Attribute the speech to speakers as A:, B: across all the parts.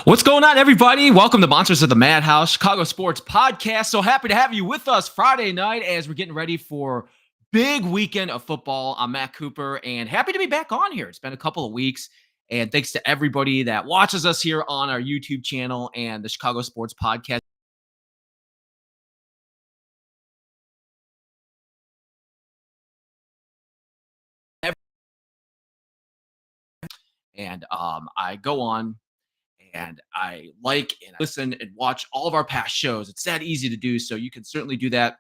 A: What's going on, everybody? Welcome to Monsters of the Madhouse, Chicago Sports Podcast. So happy to have you with us Friday night as we're getting ready for big weekend of football. I'm Matt Cooper, and happy to be back on here. It's been a couple of weeks, and thanks to everybody that watches us here on our YouTube channel and the Chicago Sports Podcast. And I go on and I like and listen and watch all of our past shows. It's that easy to do, so you can certainly do that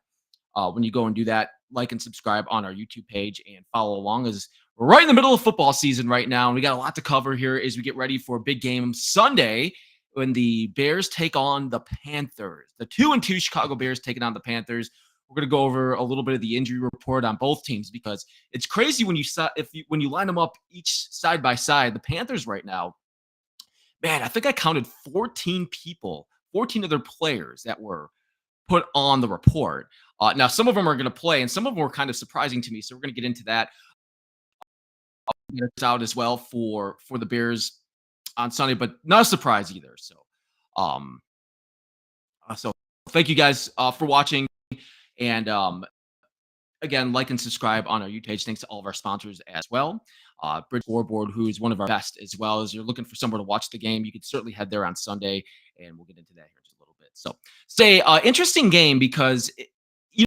A: when you go and do that. Like and subscribe on our YouTube page and follow along as we're right in the middle of football season right now, and we got a lot to cover here as we get ready for a big game Sunday when the Bears take on the Panthers. The 2-2 Chicago Bears taking on the Panthers. We're going to go over a little bit of the injury report on both teams because it's crazy when you line them up each side by side. The Panthers right now, man, I think I counted 14 people, 14 other players that were put on the report. Now, some of them are going to play, and some of them were kind of surprising to me. So we're going to get into that out as well for the Bears on Sunday, but not a surprise either. So thank you guys for watching, and again, like and subscribe on our YouTube page. Thanks to all of our sponsors as well. Bridge Scoreboard, who is one of our best as well. As you're looking for somewhere to watch the game, you can certainly head there on Sunday, and we'll get into that here in just a little bit. So, interesting game because,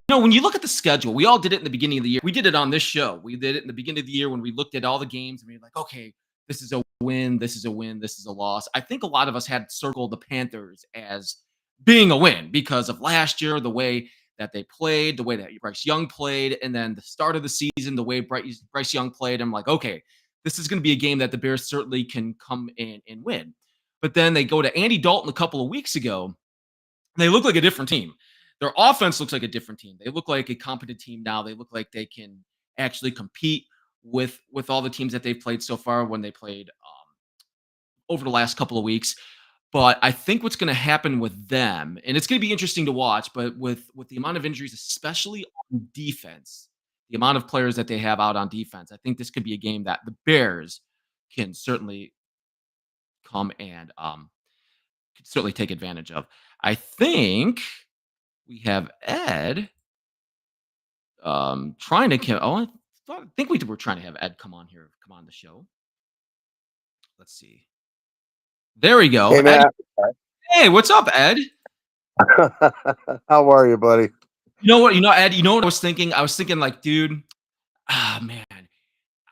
A: when you look at the schedule, we all did it in the beginning of the year. We did it on this show. We did it in the beginning of the year when we looked at all the games, and we were like, okay, this is a win, this is a win, this is a loss. I think a lot of us had circled the Panthers as being a win because of last year, the way that they played, the way that Bryce Young played, and then the start of the season, the way Bryce Young played. I'm like, okay, this is going to be a game that the Bears certainly can come in and win. But then they go to Andy Dalton a couple of weeks ago, and they look like a different team. Their offense looks like a different team. They look like a competent team now. They look like they can actually compete with all the teams that they've played so far when they played over the last couple of weeks. But I think what's going to happen with them, and it's going to be interesting to watch, but with the amount of injuries, especially on defense, the amount of players that they have out on defense, I think this could be a game that the Bears can certainly come and could certainly take advantage of. I think we have Ed trying to. I think we were trying to have Ed come on the show. Let's see. There we go.
B: Hey, Matt.
A: Hey, what's up, Ed?
B: How are you, buddy?
A: You know what, Ed, you know what I was thinking? I was thinking like, dude, man,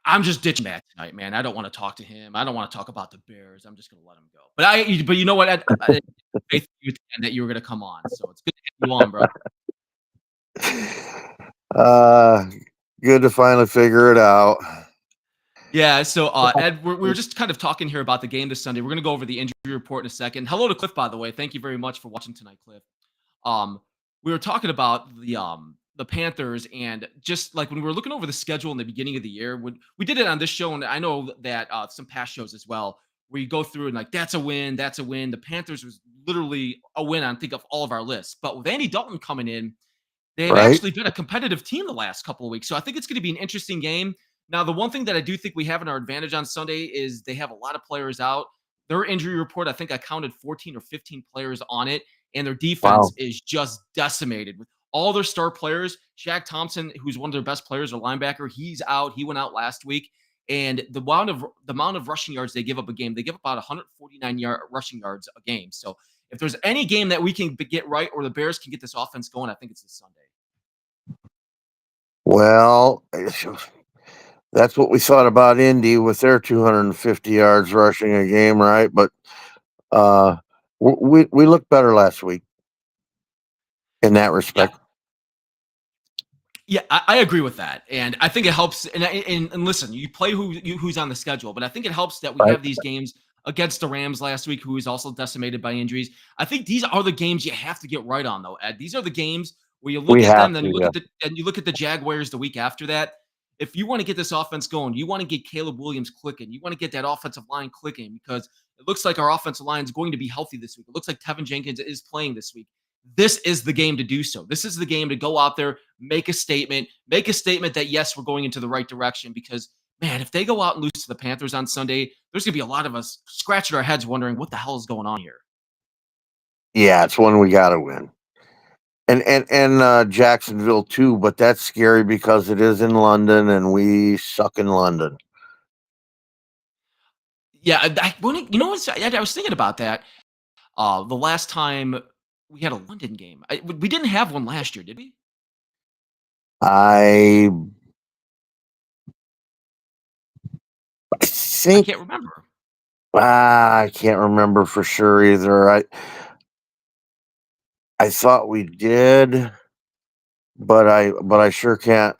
A: I'm just ditching Matt tonight, man. I don't want to talk to him. I don't want to talk about the Bears. I'm just going to let him go. But you know what, Ed? I had faith in you that you were going to come on. So it's good to have you on, bro.
B: Good to finally figure it out.
A: Yeah, so Ed, we were just kind of talking here about the game this Sunday. We're going to go over the injury report in a second. Hello to Cliff, by the way. Thank you very much for watching tonight, Cliff. We were talking about the Panthers, and just like when we were looking over the schedule in the beginning of the year, when we did it on this show, and I know that some past shows as well, where you go through and like that's a win, that's a win. The Panthers was literally a win on think of all of our lists, but with Andy Dalton coming in, they've actually been a competitive team the last couple of weeks. So I think it's going to be an interesting game. Now, the one thing that I do think we have in our advantage on Sunday is they have a lot of players out. Their injury report, I think I counted 14 or 15 players on it, and their defense is just decimated with all their star players. Shaq Thompson, who's one of their best players, a linebacker, he's out. He went out last week. And the amount of rushing yards they give up a game, they give about 149 rushing yards a game. So if there's any game that we can get right or the Bears can get this offense going, I think it's this Sunday.
B: Well, that's what we thought about Indy with their 250 yards rushing a game, right? But we looked better last week in that respect.
A: Yeah, I agree with that, and I think it helps. And listen, you play who's on the schedule, but I think it helps that we have these games against the Rams last week, who is also decimated by injuries. I think these are the games you have to get right on, though, Ed. These are the games where you look at them, then you look at the Jaguars the week after that. If you want to get this offense going, you want to get Caleb Williams clicking, you want to get that offensive line clicking, because it looks like our offensive line is going to be healthy this week. It looks like Tevin Jenkins is playing this week. This is the game to do so. This is the game to go out there, make a statement that, yes, we're going into the right direction, because man, if they go out and lose to the Panthers on Sunday, there's gonna be a lot of us scratching our heads wondering what the hell is going on here.
B: Yeah, it's one we gotta win. And Jacksonville too, but that's scary because it is in London and we suck in London.
A: Yeah, you know what? I was thinking about that. The last time we had a London game, we didn't have one last year, did we?
B: I
A: I
B: think
A: can't remember.
B: I can't remember for sure either. I thought we did, but I sure can't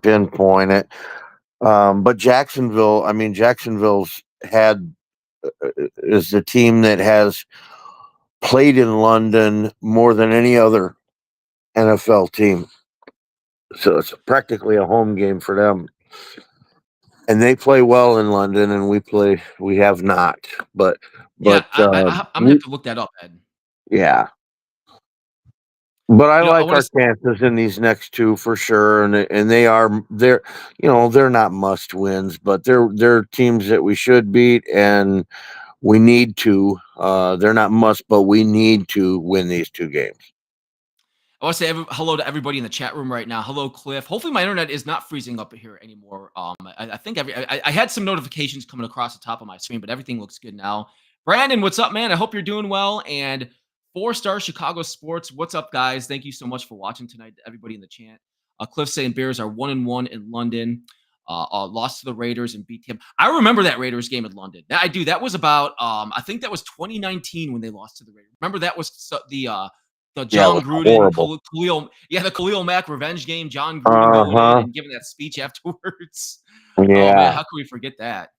B: pinpoint it. But Jacksonville, I mean Jacksonville's had is the team that has played in London more than any other NFL team. So it's practically a home game for them. And they play well in London and we have not. But
A: Yeah,
B: but
A: I'm gonna have to look that up, Ed.
B: yeah. But I
A: I
B: like
A: want
B: our
A: to.
B: chances in these next two for sure, and they're not must wins, but they're teams that we should beat, and we need to. They're not must, but we need to win these two games.
A: I want to say hello to everybody in the chat room right now. Hello, Cliff. Hopefully, my internet is not freezing up here anymore. I think I had some notifications coming across the top of my screen, but everything looks good now. Brandon, what's up, man? I hope you're doing well. And 4-star Chicago Sports, what's up, guys? Thank you so much for watching tonight. Everybody in the chat. Cliff saying Bears are 1-1 in London. Lost to the Raiders and beat him. I remember that Raiders game in London. I do. That was about I think that was 2019 when they lost to the Raiders. Remember that was the
B: Yeah, it
A: John
B: was
A: Gruden,
B: horrible.
A: the Khalil Mack revenge game. John Gruden
B: Uh
A: going in
B: huh.
A: and giving that speech afterwards. Oh man,
B: Yeah.
A: how can we forget that?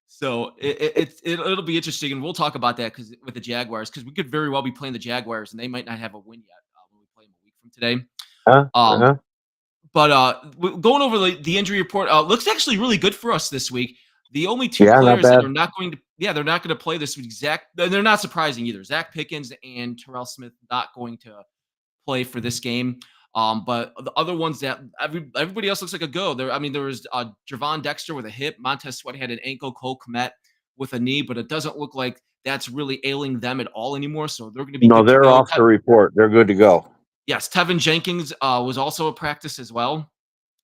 A: So it'll be interesting, and we'll talk about that because with the Jaguars, because we could very well be playing the Jaguars, and they might not have a win yet when we play them a week from today.
B: Huh?
A: Um,
B: Uh-huh.
A: but going over the injury report, looks actually really good for us this week. The only two
B: Yeah, not
A: players that
B: bad.
A: are not going to, yeah, they're not going to play this week. They're not surprising either. Zach Pickens and Terrell Smith not going to play for this game. But the other ones that everybody else looks like a go. I mean, there was Javon Dexter with a hip. Montez Sweat had an ankle. Cole Kmet with a knee, but it doesn't look like that's really ailing them at all anymore. So they're going to be
B: No,
A: good to
B: they're
A: go.
B: off the report. They're good to go.
A: Yes, Tevin Jenkins was also a practice as well.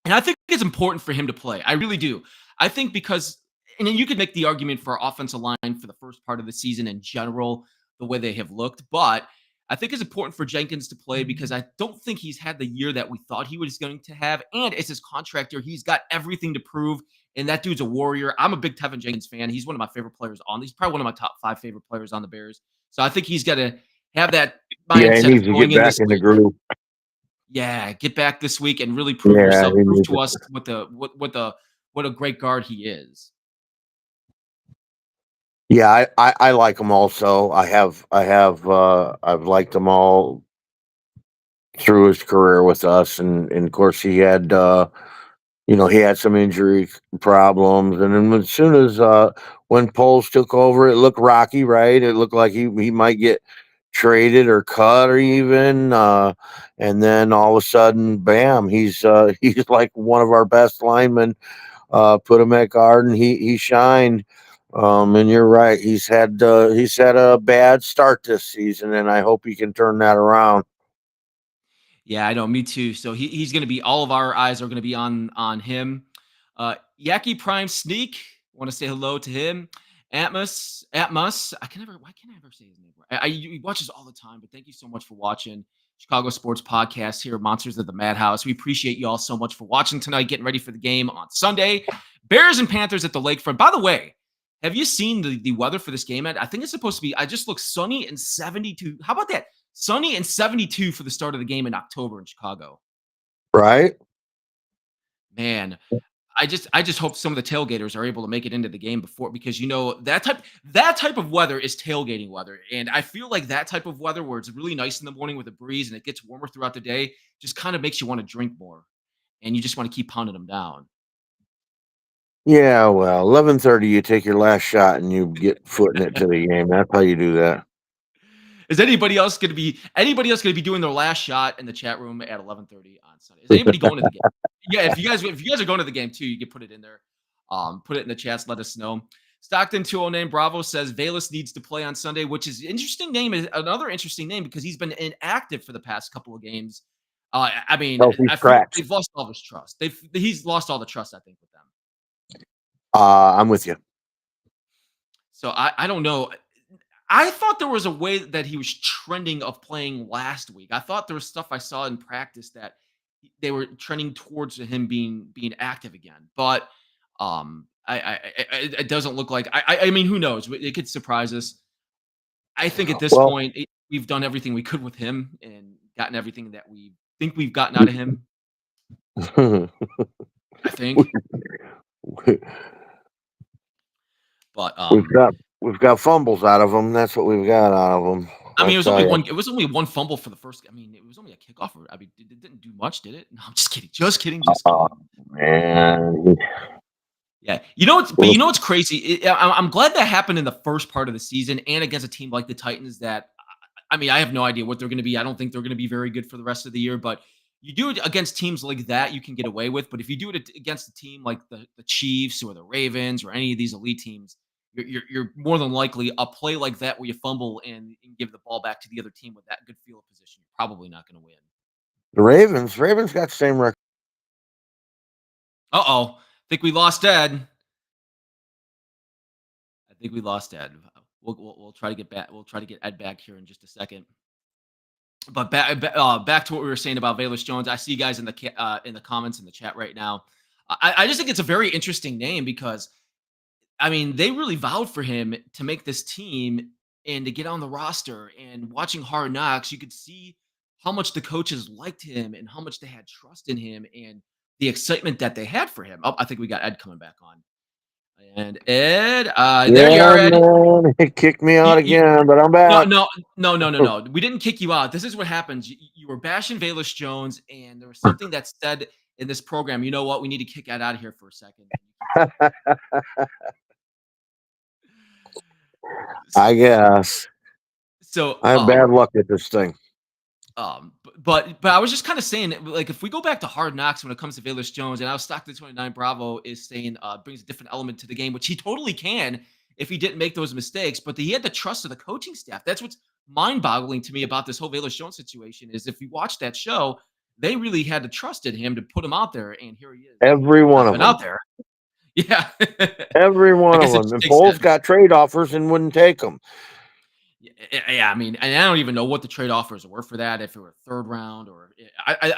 A: And I think it's important for him to play. I really do. I think because, and then you could make the argument for our offensive line for the first part of the season in general, the way they have looked. But I think it's important for Jenkins to play because I don't think he's had the year that we thought he was going to have. And it's his contract year. He's got everything to prove. And that dude's a warrior. I'm a big Tevin Jenkins fan. He's one of my favorite players on. He's probably one of my top 5 favorite players on the Bears. So I think he's got to have that
B: Yeah, he
A: mindset of
B: needs to
A: going
B: get
A: in
B: back
A: this
B: in the
A: week.
B: groove.
A: Yeah, get back this week and really prove
B: Yeah,
A: yourself.
B: he
A: Prove
B: needs
A: to
B: to.
A: us what a great guard he is.
B: Yeah, I like them also. I've liked them all through his career with us, and of course he had he had some injury problems, and then as soon as when Poles took over, it looked rocky, right? It looked like he might get traded or cut or even, and then all of a sudden, bam, he's he's like one of our best linemen. Put him at guard, and he shined. And you're right, he's had a bad start this season, and I hope he can turn that around.
A: Yeah, I know, me too. So he's going to be all of our eyes are going to be on him. Yaki Prime Sneak, want to say hello to him. Atmos. Why can't I ever say his name? He watches all the time, but thank you so much for watching Chicago Sports Podcast here, Monsters of the Madhouse. We appreciate you all so much for watching tonight, getting ready for the game on Sunday. Bears and Panthers at the Lakefront. By the way, have you seen the weather for this game? Ed? I think it's supposed to be, I just look sunny and 72. How about that? Sunny and 72 for the start of the game in October in Chicago.
B: Right?
A: Man, I just hope some of the tailgaters are able to make it into the game before because that type of weather is tailgating weather. And I feel like that type of weather where it's really nice in the morning with a breeze and it gets warmer throughout the day just kind of makes you want to drink more. And you just want to keep pounding them down.
B: Yeah, well, 11:30, you take your last shot and you get footing it to the game. That's how you do that.
A: Is anybody else gonna be doing their last shot in the chat room at 11:30 on Sunday? Is anybody going to the game? Yeah, if you guys are going to the game too, you can put it in there. Put it in the chats. Let us know. Stockton 209 Bravo says Bayless needs to play on Sunday, which is interesting name. Is another interesting name because he's been inactive for the past couple of games. I mean,
B: Healthy
A: I feel like
B: scratch.
A: they've lost all his trust. He's lost all the trust, I think, with them.
B: I'm with you.
A: So I don't know. I thought there was a way that he was trending of playing last week. I thought there was stuff I saw in practice that they were trending towards him being active again. But it doesn't look like. I mean, who knows? It could surprise us. I think at this
B: Well,
A: point we've done everything we could with him and gotten everything that we think we've gotten out of him. I think, but
B: we've got we've got fumbles out of them. That's what we've got out of them.
A: I
B: I
A: mean, it was
B: tell
A: only
B: you.
A: one. It was only one fumble for the first. I mean, it was only a kickoff. I mean, it didn't do much, did it? No, I'm just kidding. Just kidding. Just
B: Oh
A: kidding.
B: man.
A: Yeah, you know what's but
B: Well,
A: you know what's crazy? I'm glad that happened in the first part of the season and against a team like the Titans. That I mean, I have no idea what they're going to be. I don't think they're going to be very good for the rest of the year. But you do it against teams like that, you can get away with. But if you do it against a team like the Chiefs or the Ravens or any of these elite teams, you're more than likely a play like that where you fumble and give the ball back to the other team with that good field position. You're probably not going to win.
B: the Ravens got the same record.
A: Uh-oh. Think we lost Ed. I think we lost Ed. We'll try to get back. We'll try to get Ed back here in just a second. But back to what we were saying about Velus Jones. I see you guys in the comments in the chat right now. I just think it's a very interesting name because I mean they really vowed for him to make this team and to get on the roster. And watching Hard Knocks, you could see how much the coaches liked him and how much they had trust in him and the excitement that they had for him. Oh, I think we got Ed coming back on. And Ed, there you
B: Yeah,
A: are, Ed.
B: man. It kicked me
A: You,
B: out
A: you,
B: again, but I'm
A: no,
B: back.
A: no, no, no, no, no. We didn't kick you out. This is what happens. You were bashing Velus Jones, and there was something that said in this program. You know what? We need to kick Ed out of here for a second.
B: I guess.
A: So,
B: I have bad luck at this thing.
A: but I was just kind of saying, like, if we go back to Hard Knocks when it comes to Velus Jones, and I was Stockton 29 Bravo is saying brings a different element to the game, which he totally can if he didn't make those mistakes. But he had the trust of the coaching staff. That's what's mind-boggling to me about this whole Velus Jones situation is if you watch that show, they really had to trust in him to put him out there, and here he is.
B: Every one
A: Not
B: of
A: been out
B: them.
A: there. Yeah.
B: Every
A: I
B: one of
A: guess it
B: them.
A: just
B: And
A: takes
B: Poles
A: that.
B: got trade offers and wouldn't take them.
A: Yeah, I mean, and I don't even know what the trade offers were for that. If it were third round or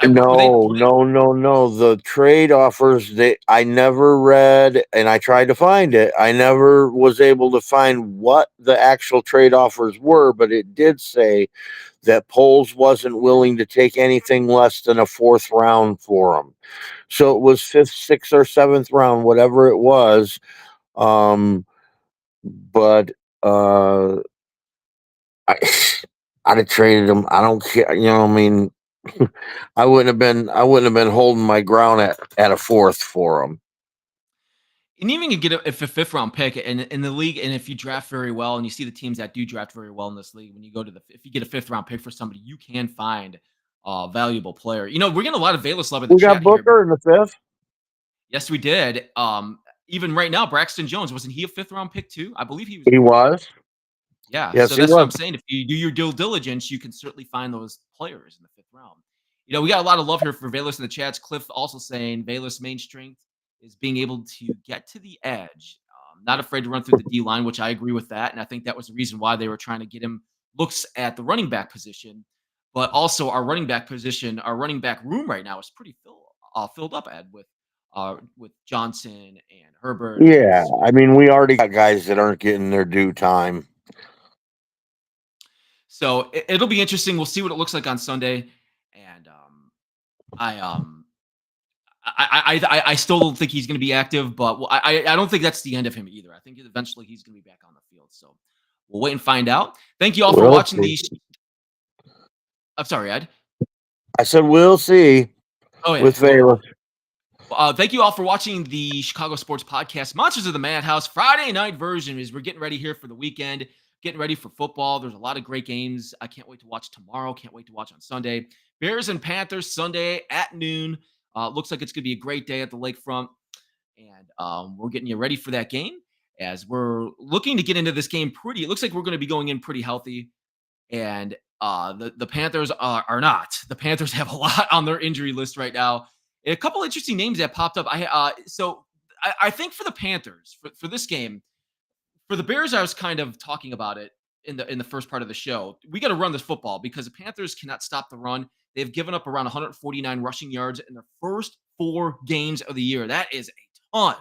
A: were they?
B: No, no, no, no. The trade offers that I never read and I tried to find it. I never was able to find what the actual trade offers were, but it did say that Poles wasn't willing to take anything less than a fourth round for him. So it was fifth, sixth, or seventh round, whatever it was. But uh I I'd have traded him. I don't care. You know, what I mean, I wouldn't have been holding my ground at a fourth for him.
A: And even you get if a fifth round pick in the league, and if you draft very well, and you see the teams that do draft very well in this league, when you go to if you get a fifth round pick for somebody, you can find a valuable player. You know, we're getting a lot of Velus love in the
B: We got
A: chat here.
B: Booker in the fifth.
A: Yes, we did. Even right now, Braxton Jones wasn't he a fifth round pick too? I believe he was.
B: He was.
A: Yeah,
B: Yes,
A: so
B: he
A: that's what
B: was.
A: I'm saying. If you do your due diligence, you can certainly find those players in the fifth round. You know, we got a lot of love here for Velus in the chats. Cliff also saying Velus' main strength is being able to get to the edge, not afraid to run through the D line, which I agree with that. And I think that was the reason why they were trying to get him looks at the running back position. But also our running back position, our running back room right now is pretty filled up, Ed, with Johnson and Herbert and
B: Yeah,
A: Swift.
B: I mean, we already got guys that aren't getting their due time.
A: So it'll be interesting. We'll see what it looks like on Sunday. And I I still don't think he's going to be active, but I don't think that's the end of him either. I think eventually he's going to be back on the field. So we'll wait and find out. Thank you all for
B: We'll
A: watching
B: see.
A: the. I'm sorry, Ed.
B: I said we'll see
A: Oh yeah.
B: with Vela.
A: Thank you all for watching the Chicago Sports Podcast, Monsters of the Madhouse Friday night version. As we're getting ready here for the weekend, getting ready for football. There's a lot of great games. I can't wait to watch tomorrow. Can't wait to watch on Sunday. Bears and Panthers Sunday at noon. Looks like it's going to be a great day at the lakefront, and we're getting you ready for that game as we're looking to get into this game pretty. It looks like we're going to be going in pretty healthy, and the Panthers are not. The Panthers have a lot on their injury list right now. And a couple interesting names that popped up. I think for the Panthers for this game, for the Bears, I was kind of talking about it in the first part of the show. We got to run this football because the Panthers cannot stop the run. They've given up around 149 rushing yards in their first 4 games of the year. That is a ton.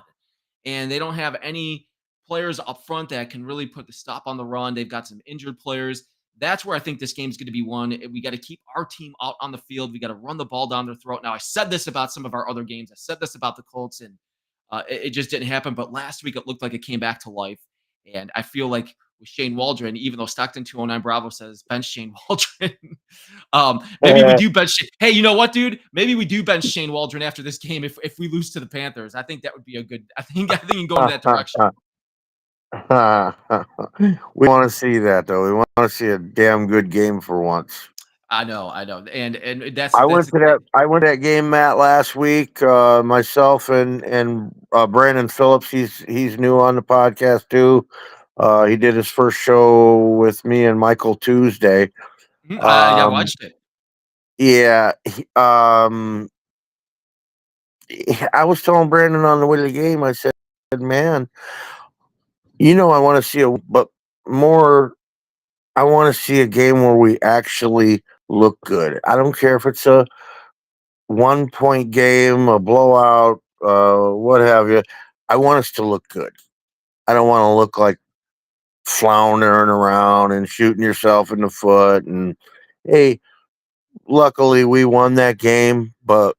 A: And they don't have any players up front that can really put the stop on the run. They've got some injured players. That's where I think this game's going to be won. We got to keep our team out on the field. We got to run the ball down their throat. Now, I said this about some of our other games. I said this about the Colts, and it just didn't happen. But last week, it looked like it came back to life. And I feel like with Shane Waldron, even though Stockton 209 Bravo says bench Shane Waldron, maybe we do bench. Hey, you know what, dude? Maybe we do bench Shane Waldron after this game if we lose to the Panthers. I think that would be a good. I think you can go in that direction.
B: We want to see that though. We want to see a damn good game for once.
A: I know, and that's
B: I
A: that's
B: went to that. I went to that game, Matt, last week. Myself and Brandon Phillips. He's new on the podcast too. He did his first show with me and Michael Tuesday.
A: I watched it.
B: Yeah. I was telling Brandon on the way to the game. I said, "Man, I want to see but more. I want to see a game where we actually look good. I don't care if it's a 1-point game, a blowout, what have you. I want us to look good. I don't want to look like floundering around and shooting yourself in the foot. And hey, luckily we won that game, but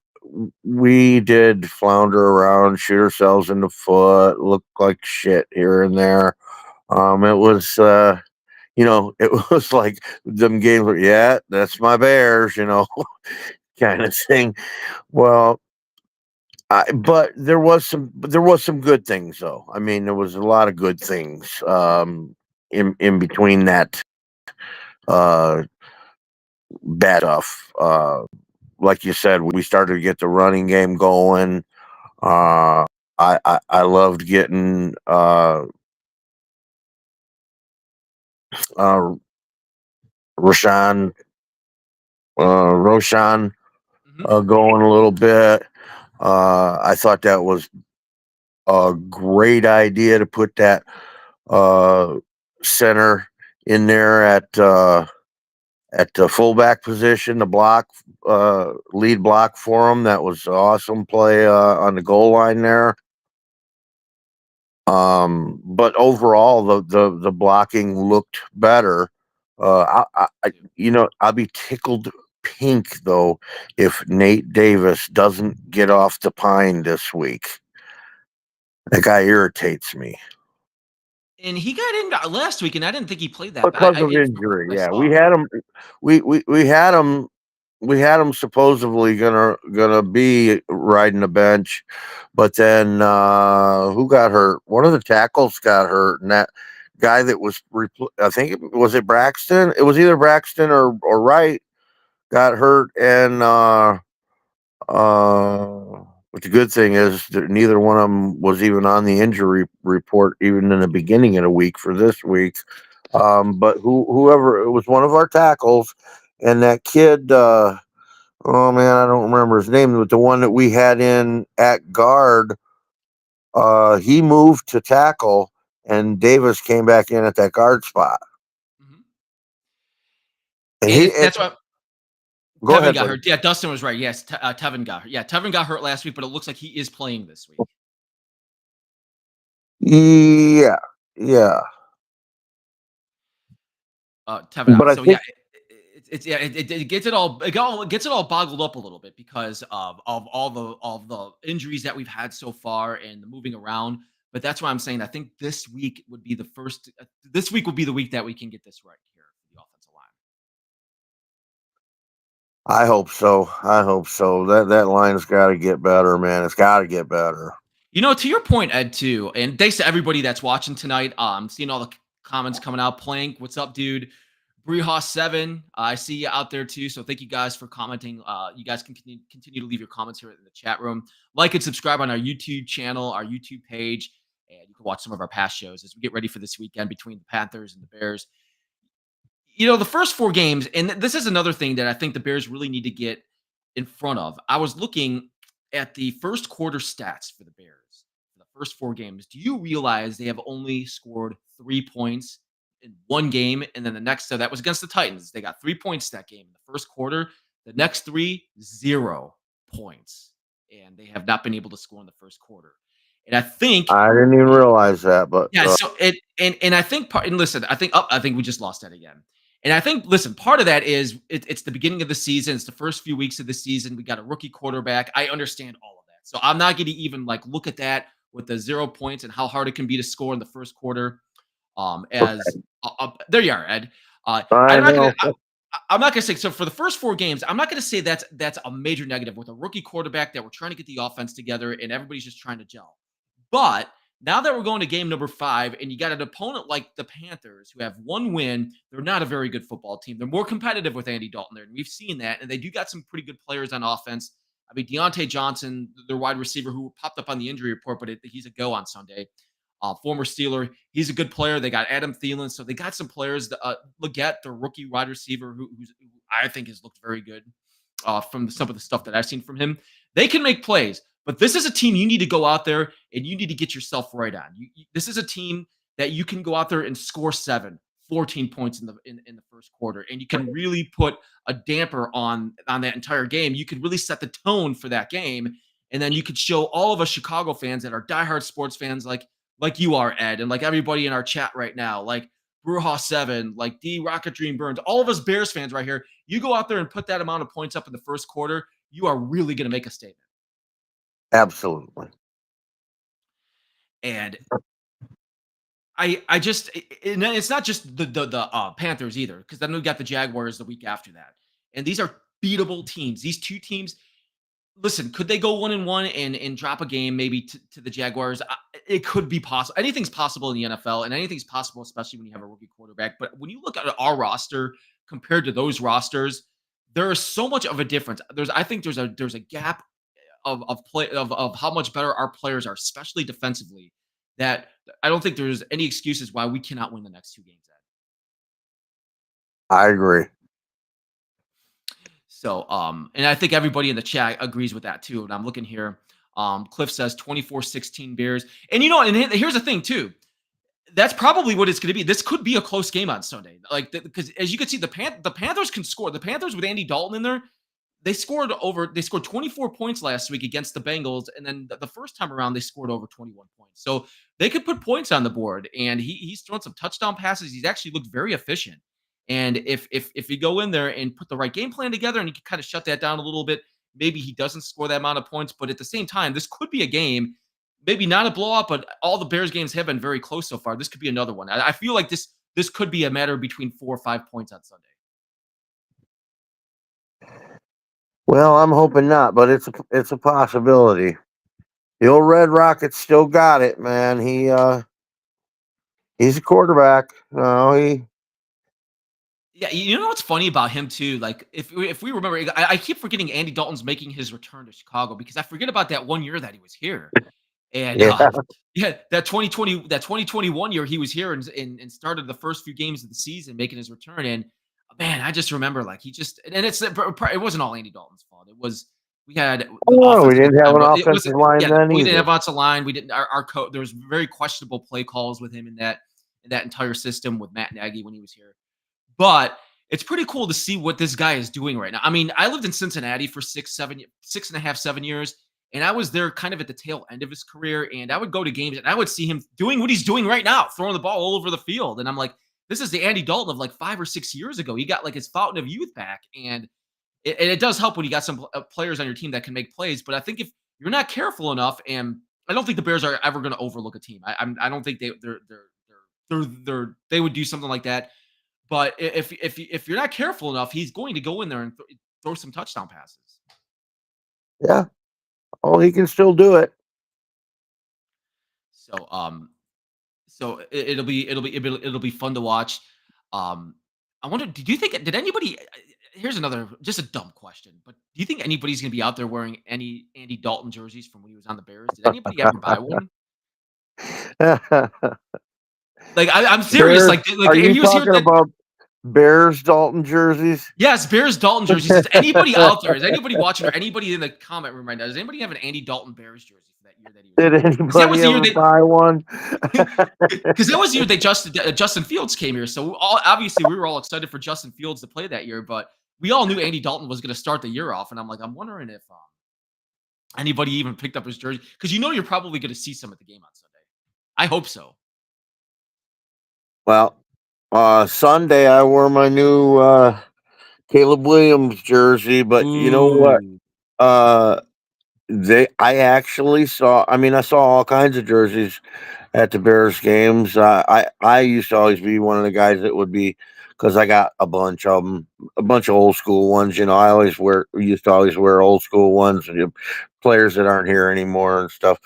B: we did flounder around, shoot ourselves in the foot, look like shit here and there. It was, it was like them games where, yeah, that's my Bears, kind of thing. Well, but there was some good things though. I mean, there was a lot of good things in between that uh, bad stuff. Like you said, we started to get the running game going. I loved getting Roshan going a little bit. I thought that was a great idea to put that center in there at the fullback position, the block lead block for him. That was awesome play on the goal line there. But overall, the blocking looked better. I'll be tickled pink though if Nate Davis doesn't get off the pine this week. That guy irritates me.
A: And he got in last week, and I didn't think he played that
B: because of injury. Yeah, we had him. We had him. We had him supposedly gonna be riding the bench, but then who got hurt? One of the tackles got hurt, and that guy that was I think it Braxton. It was either Braxton or Wright got hurt, and but the good thing is that neither one of them was even on the injury report, even in the beginning of the week for this week. But whoever, it was one of our tackles, and that kid, oh man, I don't remember his name, but the one that we had in at guard, he moved to tackle, and Davis came back in at that guard spot.
A: And that's what.
B: Go
A: Tevin
B: ahead,
A: got
B: buddy.
A: hurt. Yeah, Dustin was right. Yes, Tevin got hurt. Yeah, Tevin got hurt last week, but it looks like he is playing this week.
B: Yeah.
A: Tevin.
B: But
A: so yeah, it gets it all boggled up a little bit because of all the injuries that we've had so far and the moving around. But that's why I'm saying I think this week would be the first. This week will be the week that we can get this right here for the offensive line.
B: I hope so. That line's got to get better, man. It's got to get better.
A: To your point, Ed, too, and thanks to everybody that's watching tonight. Seeing all the comments coming out. Plank, what's up, dude? Breha7, I see you out there too. So thank you guys for commenting. You guys can continue to leave your comments here in the chat room. Like and subscribe on our YouTube channel, our YouTube page, and you can watch some of our past shows as we get ready for this weekend between the Panthers and the Bears. The first four games, and this is another thing that I think the Bears really need to get in front of. I was looking at the first quarter stats for the Bears for the first four games. Do you realize they have only scored 3 points in one game? And then the next, so that was against the Titans. They got 3 points that game in the first quarter. The next three, 0 points. And they have not been able to score in the first quarter. And I think
B: I didn't even realize that, but
A: yeah, so and I think part and listen, I think we just lost that again. And I think listen, part of that is it's the beginning of the season, it's the first few weeks of the season. We got a rookie quarterback. I understand all of that. So I'm not going to even like look at that with the 0 points and how hard it can be to score in the first quarter. As there you are, Ed.
B: I
A: I'm not
B: know.
A: gonna. I'm not gonna say so for the first four games. I'm not gonna say that's a major negative with a rookie quarterback that we're trying to get the offense together and everybody's just trying to gel. But now that we're going to game number 5, and you got an opponent like the Panthers who have one win, they're not a very good football team. They're more competitive with Andy Dalton there, and we've seen that. And they do got some pretty good players on offense. I mean, Deontay Johnson, their wide receiver who popped up on the injury report, but he's a go on Sunday. Former Steeler, he's a good player. They got Adam Thielen, so they got some players. Leggett, the rookie wide receiver, who I think has looked very good from some of the stuff that I've seen from him. They can make plays. But this is a team you need to go out there and you need to get yourself right on. This is a team that you can go out there and score 14 points in the first quarter, and you can really put a damper on that entire game. You could really set the tone for that game, and then you could show all of us Chicago fans that are diehard sports fans, like you are, Ed, and like everybody in our chat right now, like Bruja7, like D Rocket Dream Burns, all of us Bears fans right here. You go out there and put that amount of points up in the first quarter, you are really going to make a statement.
B: Absolutely.
A: And I just and it's not just the Panthers either, because then we got the Jaguars the week after that, and these are beatable teams. These two teams, listen, could they go 1-1 and drop a game maybe to the Jaguars? It could be possible. Anything's possible in the NFL, and anything's possible, especially when you have a rookie quarterback. But when you look at our roster compared to those rosters, there is so much of a difference. I think there's a gap of how much better our players are, especially defensively, that I don't think there's any excuses why we cannot win the next two games.
B: I agree.
A: So, and I think everybody in the chat agrees with that too. And I'm looking here. Cliff says 24-16 Bears. And and here's the thing too. That's probably what it's going to be. This could be a close game on Sunday. Because as you can see, the Panthers can score. The Panthers with Andy Dalton in there, they scored 24 points last week against the Bengals, and then the first time around they scored over 21 points. So they could put points on the board, and he's thrown some touchdown passes. He's actually looked very efficient. And if you go in there and put the right game plan together, and you can kind of shut that down a little bit, maybe he doesn't score that amount of points. But at the same time, this could be a game, maybe not a blowout, but all the Bears games have been very close so far. This could be another one. I feel like this could be a matter between 4 or 5 points on Sunday.
B: Well, I'm hoping not, but it's a possibility. The old Red Rocket still got it, man. He's a quarterback.
A: Yeah, you know what's funny about him too? Like, if we remember, I keep forgetting Andy Dalton's making his return to Chicago because I forget about that one year that he was here, and
B: Yeah.
A: yeah, that 2021 year he was here and started the first few games of the season making his return. And man, I just remember like it wasn't all Andy Dalton's fault. It was we had
B: Oh, we
A: offensive
B: didn't have an
A: line, but
B: offensive line then
A: we didn't
B: either.
A: have offensive line. We didn't our coach. There was very questionable play calls with him in that entire system with Matt Nagy when he was here. But it's pretty cool to see what this guy is doing right now. I mean, I lived in Cincinnati for 6.5, 7 years, and I was there kind of at the tail end of his career. And I would go to games and I would see him doing what he's doing right now, throwing the ball all over the field. And I'm like, this is the Andy Dalton of like 5 or 6 years ago. He got like his fountain of youth back. And it does help when you got some players on your team that can make plays. But I think if you're not careful enough, and I don't think the Bears are ever going to overlook a team. I don't think they would do something like that. But if you're not careful enough, he's going to go in there and throw some touchdown passes.
B: Yeah. Oh, he can still do it.
A: So it'll be fun to watch. I wonder, did you think did anybody here's another just a dumb question, but do you think anybody's gonna be out there wearing any Andy Dalton jerseys from when he was on the Bears? Did anybody ever buy one? Like, I'm serious,
B: Bears,
A: like,
B: are you
A: he was here
B: talking
A: that
B: about Bears Dalton jerseys?
A: yes, Bears Dalton jerseys. Is anybody out there? Is anybody watching or anybody in the comment room right now? Does anybody have an Andy Dalton Bears jersey for that year that he was
B: Did
A: here? Because that was
B: anybody
A: the year
B: ever buy one?
A: because that was the year they Justin Fields came here. So all obviously we were all excited for Justin Fields to play that year, but we all knew Andy Dalton was going to start the year off, and I'm like, I'm wondering if anybody even picked up his jersey because you're probably going to see some at the game on Sunday. I hope so.
B: Well, Sunday I wore my new Caleb Williams jersey, but you know what?
A: Ooh,
B: Uh, I actually saw. I mean, I saw all kinds of jerseys at the Bears games. I used to always be one of the guys that would be because I got a bunch of them, a bunch of old school ones. You know, I always used to always wear old school ones, and players that aren't here anymore and stuff.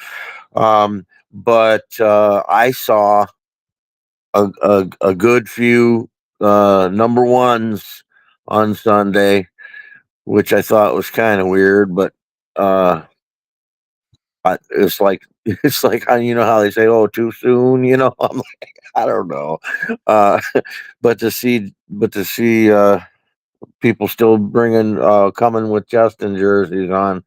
B: But I saw a good few number ones on Sunday, which I thought was kind of weird, but uh, it's like it's like you know how they say, "Oh, too soon," you know. I'm like, I don't know, uh, but to see people still bringing coming with Justin jerseys on,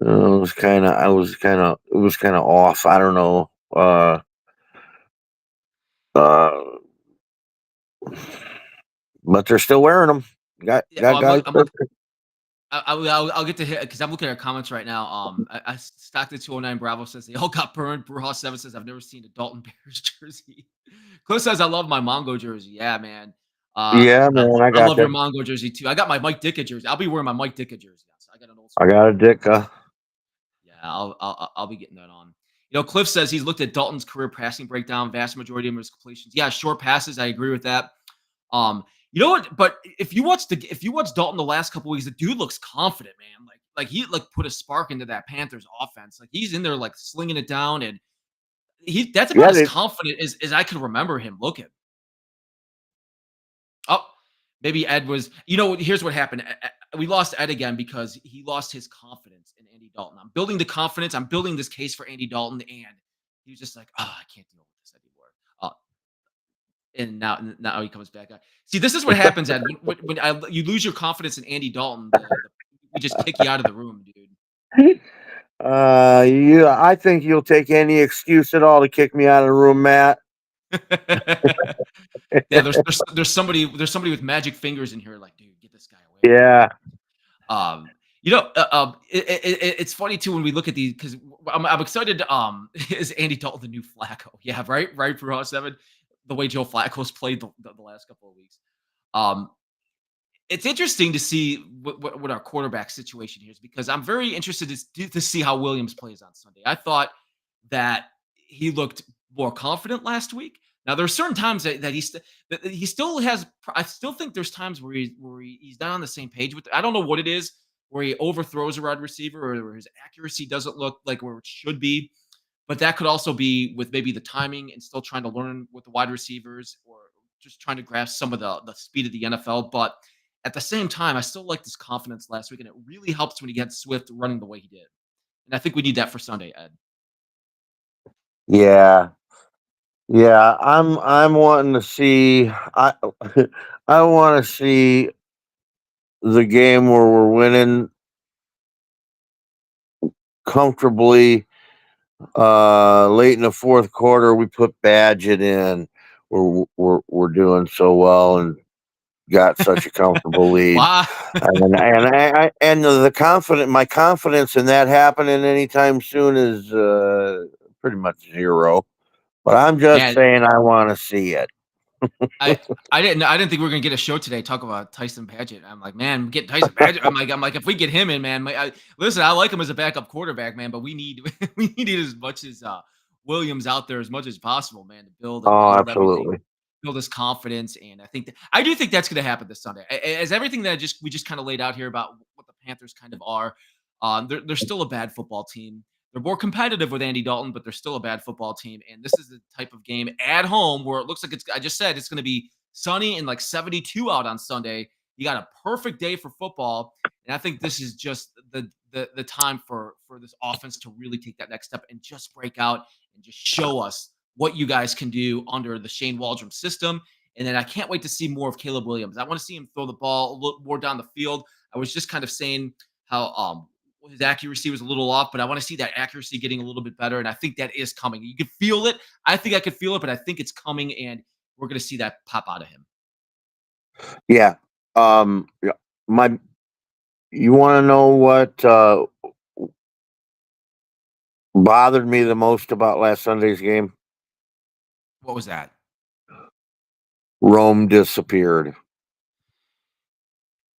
B: it was kind of off. I don't know. Uh, but they're still wearing them.
A: yeah. Oh,
B: Got guys.
A: I'll get to hit because I'm looking at our comments right now. I Stockton 209 Bravo says they all got burned. Brujas 7 says I've never seen a Dalton Bears jersey. Cliff says I love my Mongo jersey. Yeah, man.
B: Yeah, man, I
A: I
B: got
A: love your
B: that.
A: Mongo jersey too. I got my Mike Ditka jersey. I'll be wearing my Mike Ditka jersey. So I got an old
B: I
A: school
B: got a
A: Mike Ditka
B: Ditka.
A: jersey. Yeah, I'll be getting that on. Cliff says he's looked at Dalton's career passing breakdown. Vast majority of his completions. Yeah, short passes. I agree with that. Um, you know what? But if you watch Dalton the last couple weeks, the dude looks confident, man. Like he like put a spark into that Panthers offense. Like he's in there like slinging it down, and that's about
B: Yeah,
A: as
B: they,
A: confident as I can remember him looking. Oh, maybe Ed was. Here's what happened. We lost Ed again because he lost his confidence in Andy Dalton. I'm building the confidence. I'm building this case for Andy Dalton, and he was just like, "Oh, I can't deal with this anymore." And now he comes back. See, this is what happens, Ed. When you lose your confidence in Andy Dalton, we just kick you out of the room, dude.
B: yeah, I think you'll take any excuse at all to kick me out of the room, Matt.
A: Yeah, there's somebody with magic fingers in here. Like, dude, get this guy away.
B: Yeah,
A: It's funny too when we look at these because I'm excited. Is Andy Dalton the new Flacco? Yeah, right for us, Evan. The way Joe Flacco's played the last couple of weeks. Um, it's interesting to see what our quarterback situation here is because I'm very interested to see how Williams plays on Sunday. I thought that he looked more confident last week. Now there are certain times that he still has. I still think there's times he's not on the same page with. I don't know what it is where he overthrows a wide receiver or where his accuracy doesn't look like where it should be. But that could also be with maybe the timing and still trying to learn with the wide receivers or just trying to grasp some of the speed of the NFL. But at the same time, I still like this confidence last week, and it really helps when he gets Swift running the way he did. And I think we need that for Sunday, Ed.
B: yeah, yeah. I'm wanting to see. I I want to see the game where we're winning comfortably. Late in the fourth quarter, we put Badgett in. We're doing so well and got such a comfortable lead.
A: Wow.
B: And the confident my confidence in that happening anytime soon is pretty much zero. But I'm just
A: Man,
B: saying I want to see it.
A: I I didn't think we were gonna get a show today talk about Tyson Badgett. I'm like, man, get Tyson Badgett. I'm like, if we get him in, man, listen, I like him as a backup quarterback, man, but we need we need as much as Williams out there as much as possible, man, to
B: Oh,
A: build everything,
B: absolutely.
A: build his confidence, and I do think that's gonna happen this Sunday. As everything that we just kind of laid out here about what the Panthers kind of are, they're still a bad football team. They're more competitive with Andy Dalton, but they're still a bad football team. And this is the type of game at home where it looks like I just said, it's going to be sunny and like 72 out on Sunday. You got a perfect day for football. And I think this is just the time for this offense to really take that next step and just break out and just show us what you guys can do under the Shane Waldron system. And then I can't wait to see more of Caleb Williams. I want to see him throw the ball a little more down the field. I was just kind of saying how his accuracy was a little off, but I want to see that accuracy getting a little bit better. And I think that is coming. You can feel it. I think I could feel it, but I think it's coming, and we're going to see that pop out of him.
B: Yeah. Yeah, my you want to know what bothered me the most about last Sunday's game?
A: What was that?
B: Rome disappeared.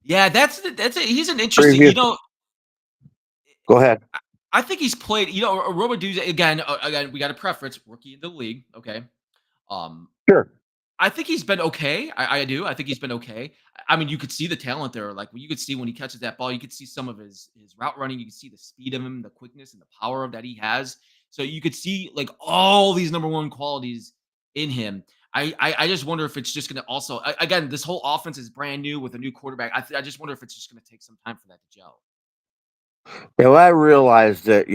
A: Yeah, he's an interesting.
B: Previous, go ahead.
A: I think he's played. Robidoux again. We got a preference rookie in the league. Okay. Um,
B: Sure.
A: I think he's been okay. I do. I think he's been okay. I mean, you could see the talent there. Like you could see when he catches that ball, you could see some of his route running. You could see the speed of him, the quickness, and the power of that he has. So you could see like all these number one qualities in him. I just wonder if it's just going to also again this whole offense is brand new with a new quarterback. I just wonder if it's just going to take some time for that to gel.
B: Yeah, well, I realized that,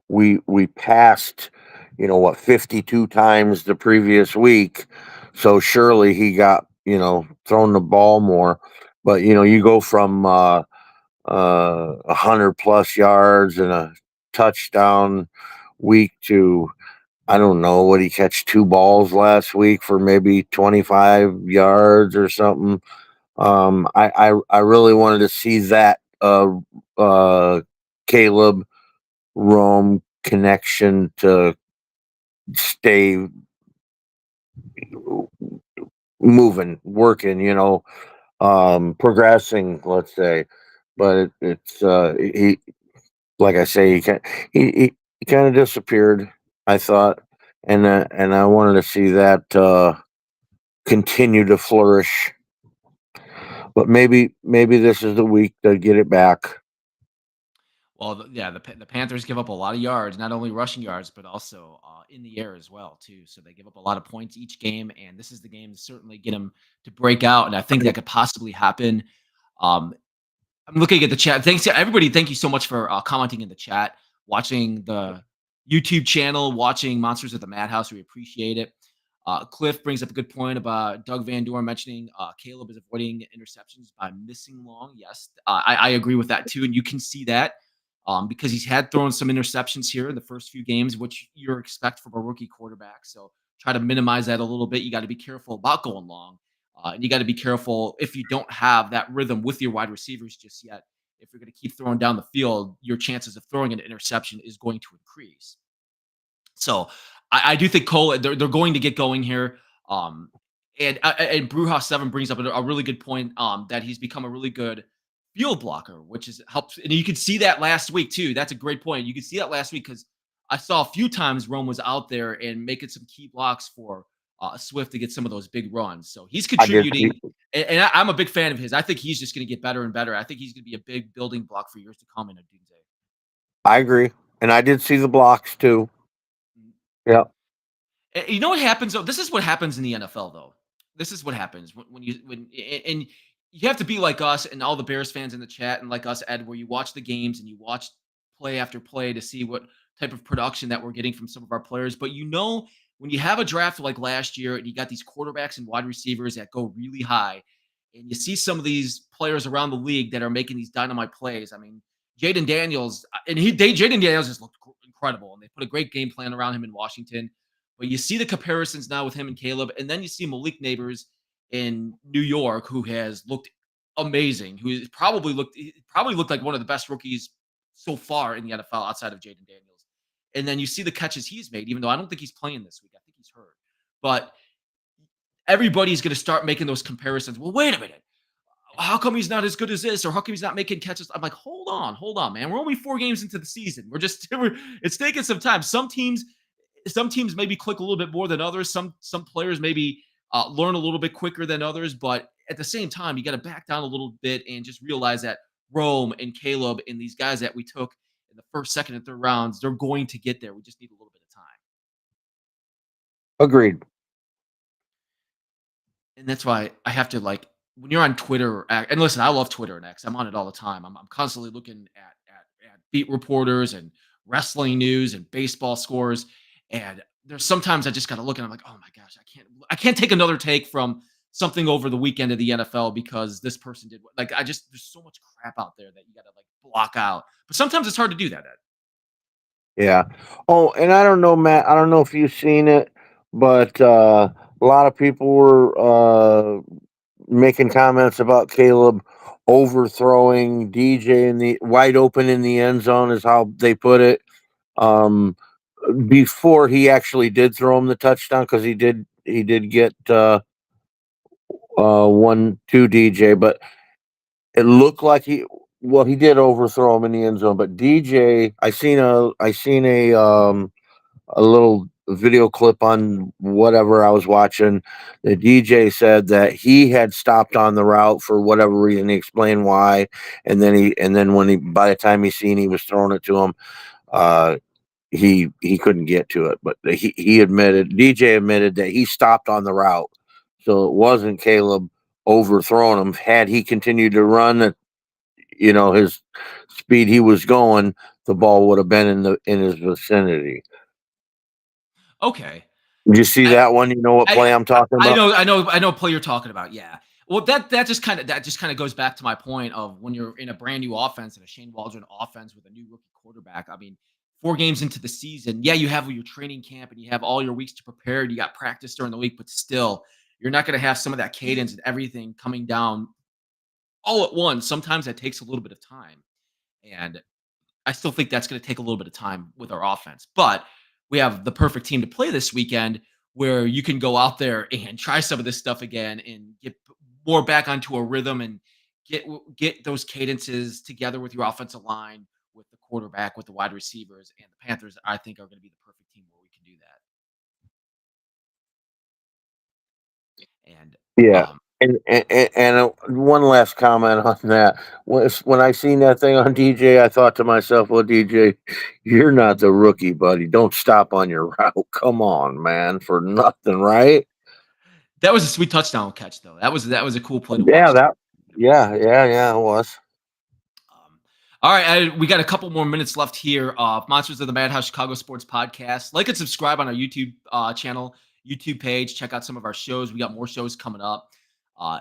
B: we passed, what, 52 times the previous week. So surely he got, thrown the ball more. But, you go from 100+ yards and a touchdown week to, I don't know, what he catch 2 balls last week for maybe 25 yards or something. I really wanted to see that Caleb Rome connection to stay moving, working, progressing, let's say. But it's he, like I say, he kind of disappeared, I thought, and I wanted to see that continue to flourish. But maybe this is the week to get it back.
A: Well, the Panthers give up a lot of yards, not only rushing yards, but also in the air as well, too. So they give up a lot of points each game, and this is the game to certainly get them to break out. And I think that could possibly happen. Um, I'm looking at the chat. Thanks to everybody. Thank you so much for commenting in the chat, watching the YouTube channel, watching Monsters at the Madhouse. We appreciate it. Cliff brings up a good point about Doug Van Dorn mentioning Caleb is avoiding interceptions by missing long. Yes, I agree with that too, and you can see that because he's had thrown some interceptions here in the first few games, which you expect from a rookie quarterback. So try to minimize that a little bit. You got to be careful about going long, and you got to be careful if you don't have that rhythm with your wide receivers just yet. If you're going to keep throwing down the field, your chances of throwing an interception is going to increase. So I do think Cole they're going to get going here. Um, and Brewhouse 7 brings up a really good point that he's become a really good field blocker, which is helps. And you could see that last week too. That's a great point. You could see that last week because I saw a few times Rome was out there and making some key blocks for Swift to get some of those big runs. So he's
B: I did see,
A: contributing, and I'm a big fan of his. I think he's just going to get better and better. I think he's going to be a big building block for years to come in a Doomsday.
B: I agree, and I did see the blocks too. Yeah,
A: You know what happens though? This is what happens in the NFL though. This is what happens when and you have to be like us and all the Bears fans in the chat and like us, Ed, where you watch the games and you watch play after play to see what type of production that we're getting from some of our players. But when you have a draft like last year and you got these quarterbacks and wide receivers that go really high, and you see some of these players around the league that are making these dynamite plays. I mean, Jaden Daniels, Jaden Daniels just looked incredible, and they put a great game plan around him in Washington. But you see the comparisons now with him and Caleb, and then you see Malik Neighbors in New York, who has looked amazing, who probably looked like one of the best rookies so far in the NFL outside of Jaden Daniels. And then you see the catches he's made, even though I don't think he's playing this week. I think he's hurt. But everybody's going to start making those comparisons. Well, wait a minute. How come he's not as good as this? Or how come he's not making catches? I'm like, hold on, man. We're only 4 games into the season. It's taking some time. Some teams maybe click a little bit more than others. Some players maybe learn a little bit quicker than others. But at the same time, you got to back down a little bit and just realize that Rome and Caleb and these guys that we took in the first, second, and third rounds, they're going to get there. We just need a little bit of time.
B: agreed.
A: and that's why I have to like when you're on Twitter or X, and listen, I love Twitter and X. I'm on it all the time. I'm constantly looking at beat reporters and wrestling news and baseball scores. And there's sometimes I just got to look and I'm like, oh my gosh, I can't take another take from something over the weekend of the NFL because this person did like I just there's so much crap out there that you got to like block out. But sometimes it's hard to do that. Ed.
B: Yeah. Oh, and I don't know, Matt. I don't know if you've seen it, but a lot of people were making comments about Caleb overthrowing DJ in the wide open in the end zone, is how they put it. Um, Before he actually did throw him the touchdown, because he did get 1-2 DJ, but it looked like he did overthrow him in the end zone. But DJ, I seen a little video clip on whatever I was watching. The DJ said that he had stopped on the route for whatever reason. He explained why, and then when by the time he was throwing it to him, uh, he couldn't get to it. But he admitted, DJ admitted that he stopped on the route, so it wasn't Caleb overthrowing him. Had he continued to run at his speed he was going, the ball would have been in his vicinity.
A: Okay.
B: Did you see
A: I,
B: that one? You know what
A: I
B: play I'm talking
A: I
B: about?
A: know, I know what play you're talking about. Yeah. Well, that just kind of goes back to my point of when you're in a brand new offense and a Shane Waldron offense with a new rookie quarterback. I mean, 4 games into the season, yeah, you have your training camp and you have all your weeks to prepare. And you got practice during the week, but still, you're not going to have some of that cadence and everything coming down all at once. Sometimes that takes a little bit of time, and I still think that's going to take a little bit of time with our offense, but we have the perfect team to play this weekend where you can go out there and try some of this stuff again and get more back onto a rhythm and get those cadences together with your offensive line, with the quarterback, with the wide receivers, and the Panthers. I think are going to be the perfect team where we can do that. And
B: Yeah.
A: um,
B: And one last comment on that. When I seen that thing on DJ, I thought to myself, "Well, DJ, you're not the rookie, buddy. Don't stop on your route. Come on, man, for nothing, right?"
A: that was a sweet touchdown catch, though. That was a cool play to
B: Yeah,
A: watch.
B: yeah, it was.
A: All right, we got a couple more minutes left here. Monsters of the Madhouse Chicago Sports Podcast. Like and subscribe on our YouTube channel, YouTube page. Check out some of our shows. We got more shows coming up,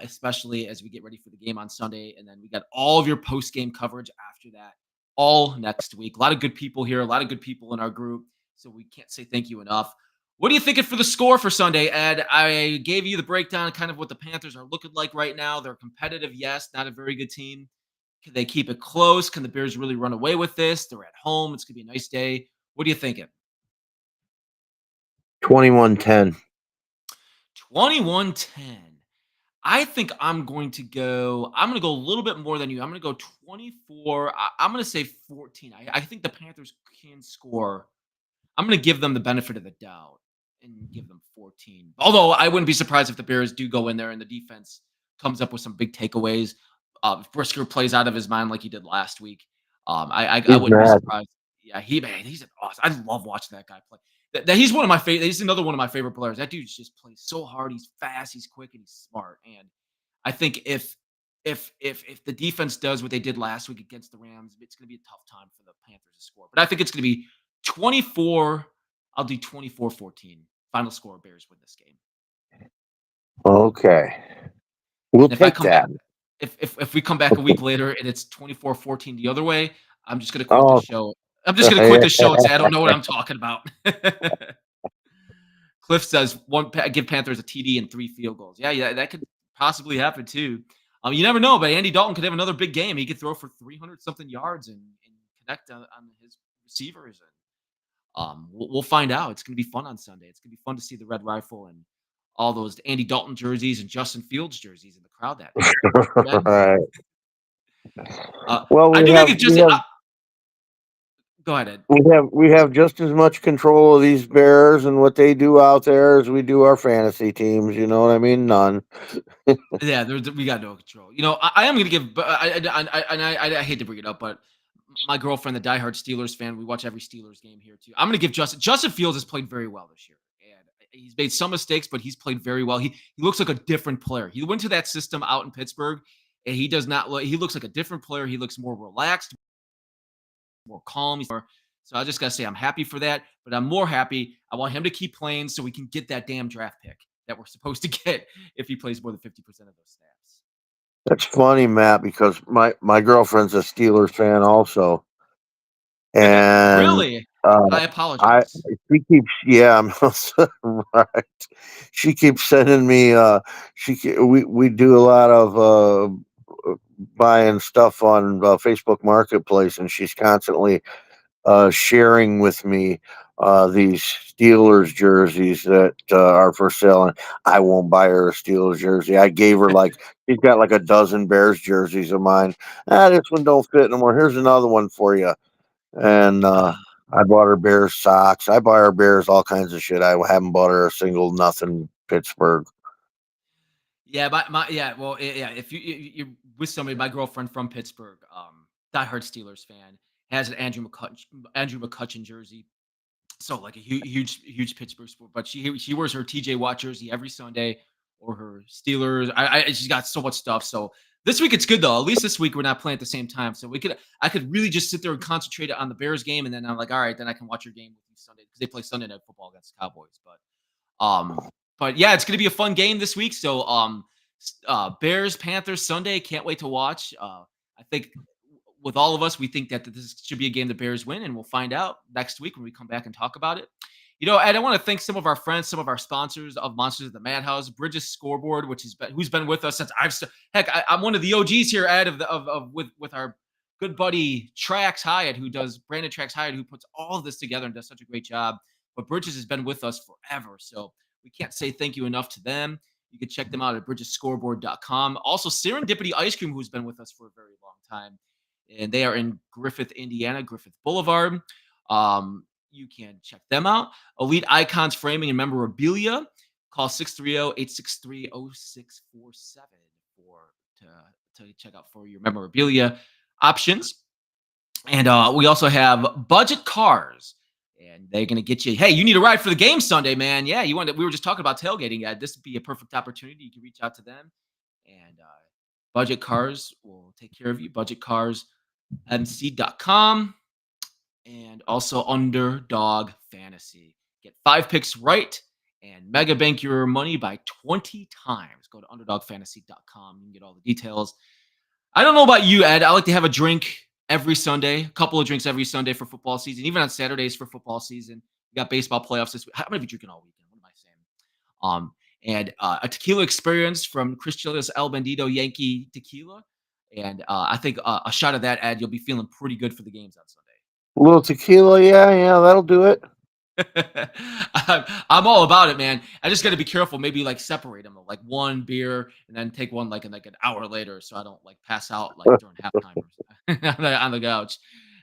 A: especially as we get ready for the game on Sunday. And then we got all of your post game coverage after that, all next week. A lot of good people here, a lot of good people in our group. So we can't say thank you enough. What are you thinking for the score for Sunday, Ed? I gave you the breakdown, kind of what the Panthers are looking like right now. They're competitive, yes, not a very good team. Can they keep it close? Can the Bears really run away with this? They're at home. It's gonna be a nice day. What are you thinking?
B: 21-10.
A: 21-10. I think I'm gonna go a little bit more than you. I'm gonna go 24. I'm gonna say 14. I think the Panthers can score. I'm gonna give them the benefit of the doubt and give them 14. Although I wouldn't be surprised if the Bears do go in there and the defense comes up with some big takeaways. If Brisker plays out of his mind like he did last week, I
B: He's
A: wouldn't be
B: mad.
A: surprised. Yeah, he's an awesome. I love watching that guy play. He's one of my favorite. He's another one of my favorite players. That dude just plays so hard. He's fast. He's quick, and he's smart. And I think if the defense does what they did last week against the Rams, it's going to be a tough time for the Panthers to score. But I think it's going to be 24. I'll do 24-14. Final score: Bears win this game.
B: Okay, we'll
A: And if I
B: take
A: come back,
B: that.
A: if we come back a week later and it's 24-14 the other way, I'm just gonna quit the
B: Oh,
A: show. I'm just gonna quit the show and say I don't know what I'm talking about. Cliff says give Panthers a TD and 3 field goals. Yeah, that could possibly happen too. You never know, but Andy Dalton could have another big game. He could throw for 300 something yards and connect on his receivers. And we'll find out. It's gonna be fun on Sunday. It's gonna be fun to see the Red Rifle and all those Andy Dalton jerseys and Justin Fields jerseys in the crowd that night.
B: all
A: Ben?
B: right.
A: Uh,
B: Well,
A: I
B: we
A: do think
B: have
A: it
B: we
A: just.
B: have
A: Go ahead, Ed.
B: we have just as much control of these Bears and what they do out there as we do our fantasy teams. You know what I mean? None.
A: Yeah, we got no control. I am going to give. But I hate to bring it up, but my girlfriend, the diehard Steelers fan, we watch every Steelers game here too. I'm going to give Justin Fields has played very well this year, and he's made some mistakes, but he's played very well. He looks like a different player. He went to that system out in Pittsburgh, and he does not look. He looks like a different player. He looks more relaxed, more calm. So I just gotta say, I'm happy for that. But I'm more happy. I want him to keep playing so we can get that damn draft pick that we're supposed to get if he plays more than 50% of those snaps.
B: That's funny, Matt, because my girlfriend's a Steelers fan also, and
A: Really?
B: uh,
A: I
B: I
A: apologize.
B: she keeps yeah, I'm also right. She keeps sending me. We do a lot of buying stuff on Facebook Marketplace, and she's constantly sharing with me these Steelers jerseys that are for sale, and I won't buy her a Steelers jersey. I gave her like she's got like a dozen Bears jerseys of mine. This one don't fit no more. Here's another one for you. And I bought her Bears socks. I buy her Bears all kinds of shit. I haven't bought her a single nothing Pittsburgh.
A: Yeah, yeah, well, yeah. If you're with somebody, my girlfriend from Pittsburgh, diehard Steelers fan, has an Andrew McCutcheon jersey. So like a huge Pittsburgh sport, but she wears her TJ Watt jersey every Sunday or her Steelers. She's got so much stuff. So this week it's good though. At least this week we're not playing at the same time, so I could really just sit there and concentrate on the Bears game, and then I'm like, all right, then I can watch your game with you Sunday because they play Sunday Night Football against the Cowboys. But yeah, it's gonna be a fun game this week. So Bears Panthers Sunday, can't wait to watch. I think with all of us, we think that this should be a game the Bears win, and we'll find out next week when we come back and talk about it. Ed, I want to thank some of our friends, some of our sponsors of Monsters of the Madhouse, Bridges Scoreboard, who's been with us since I'm one of the OGs here, Ed, with our good buddy Trax Hyatt, Brandon Trax Hyatt, who puts all of this together and does such a great job. But Bridges has been with us forever, so we can't say thank you enough to them. You can check them out at bridgesscoreboard.com. Also, Serendipity Ice Cream, who's been with us for a very long time, and they are in Griffith, Indiana, Griffith Boulevard. You can check them out. Elite Icons Framing and Memorabilia. Call 630-863-0647 to check out for your memorabilia options. And we also have Budget Cars, and they're going to get you. Hey, you need a ride for the game Sunday, man. Yeah, we were just talking about tailgating. This would be a perfect opportunity. You can reach out to them, and Budget Cars will take care of you. BudgetCarsMC.com, and also Underdog Fantasy. Get 5 picks right and mega bank your money by 20 times. Go to UnderdogFantasy.com. You can get all the details. I don't know about you, Ed. I like to have a drink every Sunday, a couple of drinks every Sunday for football season, even on Saturdays for football season. You got baseball playoffs this week. I'm gonna be drinking all weekend. What am I saying? And a tequila experience from Chris Chili's El Bandito Yankee Tequila. And I think a shot of that, Ed, you'll be feeling pretty good for the games on Sunday.
B: A little tequila, yeah, that'll do it.
A: I'm all about it, man. I just got to be careful. Maybe like separate them, like one beer and then take one like an hour later, so I don't like pass out like during halftime on the couch.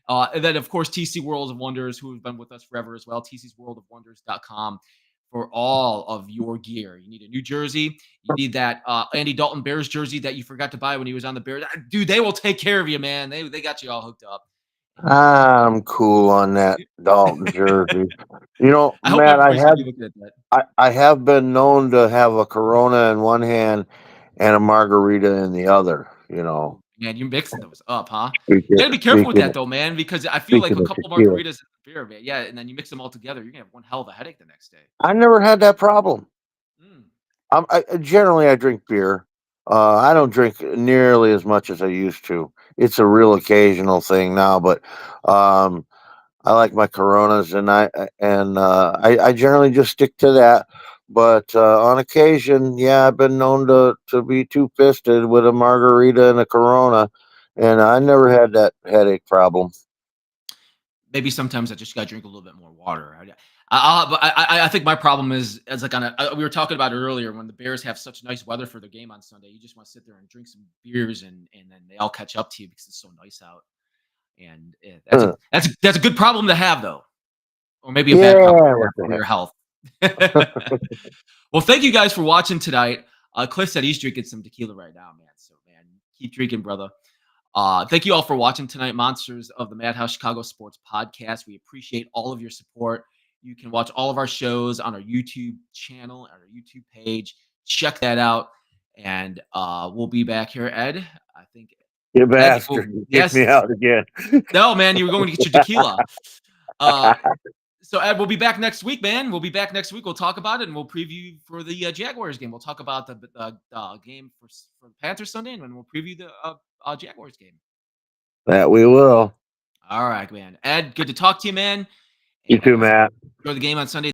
A: And then of course TC World of Wonders, who have been with us forever as well. TC'sWorldOfWonders.com for all of your gear. You need a new jersey. You need that Andy Dalton Bears jersey that you forgot to buy when he was on the Bears. Dude, they will take care of you, man. They got you all hooked up.
B: I'm cool on that Dalton jersey.
A: I hope
B: Matt,
A: everybody's gonna be looking at that.
B: I have been known to have a Corona in one hand and a margarita in the other.
A: Man, you're mixing those up, huh? You
B: Speaking
A: gotta be careful with
B: speaking
A: that though, man, because I feel like
B: speaking
A: a
B: of
A: couple of
B: tequila,
A: margaritas and beer, man. Yeah, and then you mix them all together, you're gonna have one hell of a headache the next day.
B: I never had that problem.
A: Mm.
B: Generally I drink beer. I don't drink nearly as much as I used to. It's a real occasional thing now, but um, I like my Coronas, and I generally just stick to that. But on occasion, yeah, I've been known to be two fisted with a margarita and a Corona, and I never had that headache problem.
A: Maybe sometimes I just gotta drink a little bit more water. But I think my problem is like we were talking about it earlier when the Bears have such nice weather for the game on Sunday. You just want to sit there and drink some beers, and then they all catch up to you because it's so nice out. And that's a good problem to have though, or maybe a bad
B: Yeah,
A: problem to
B: what
A: have
B: the
A: for
B: heck?
A: your health. Well, thank you guys for watching tonight. Cliff said he's drinking some tequila right now, man. So, man, keep drinking, brother. Thank you all for watching tonight, Monsters of the Madhouse Chicago Sports Podcast. We appreciate all of your support. You can watch all of our shows on our YouTube channel, on our YouTube page. Check that out. And we'll be back here, Ed. I think
B: You
A: Ed,
B: bastard. You kicked
A: yes.
B: me out again.
A: No, man, you were going to get your tequila. So Ed, we'll be back next week, man. We'll be back next week. We'll talk about it and we'll preview for the Jaguars game. We'll talk about the game for the Panthers Sunday, and then we'll preview the Jaguars game.
B: That we will.
A: All right, man. Ed, good to talk to you, man.
B: You too, Matt.
A: Enjoy the game on Sunday.